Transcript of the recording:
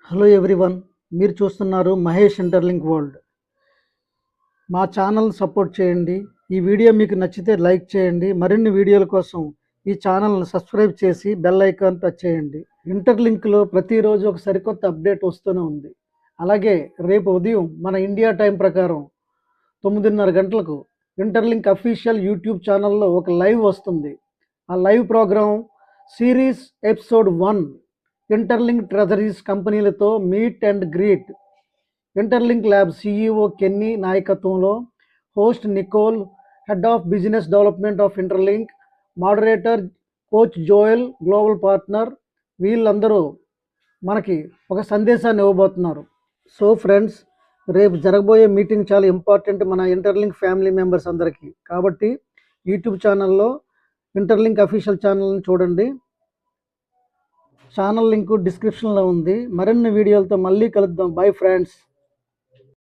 Hello everyone, మీరు చూస్తున్నారు Mahesh interlink world. మా ఛానల్ సపోర్ట్ చేయండి. ఈ వీడియో మీకు నచ్చితే లైక్ చేయండి. మరిన్ని వీడియోల కోసం ఈ ఛానల్ని సబ్స్క్రైబ్ చేసి బెల్ ఐకాన్ టచ్ చేయండి. ఇంటర్లింక్లో ప్రతిరోజు ఒక సరికొత్త అప్డేట్ వస్తూనే ఉంది. అలాగే రేపు ఉదయం మన ఇండియా టైం ప్రకారం 9:30 గంటలకు ఇంటర్లింక్ అఫీషియల్ యూట్యూబ్ ఛానల్లో ఒక లైవ్ వస్తుంది. ఆ live program series episode 1 Interlink treasuries కంపెనీలతో meet and greet. Interlink lab CEO Kenny నాయకత్వంలో host Nicole, head of business development of Interlink, moderator coach Joel, global partner, వీళ్ళందరూ మనకి ఒక సందేశాన్ని ఇవ్వబోతున్నారు. సో ఫ్రెండ్స్, రేపు జరగబోయే మీటింగ్ చాలా ఇంపార్టెంట్ మన ఇంటర్లింక్ ఫ్యామిలీ మెంబర్స్ అందరికీ. కాబట్టి యూట్యూబ్ ఛానల్లో ఇంటర్లింక్ అఫీషియల్ ఛానల్ని చూడండి. ఛానల్ లింకు డిస్క్రిప్షన్లో ఉంది. మరిన్ని వీడియోలతో మళ్ళీ కలుద్దాం. Bye friends.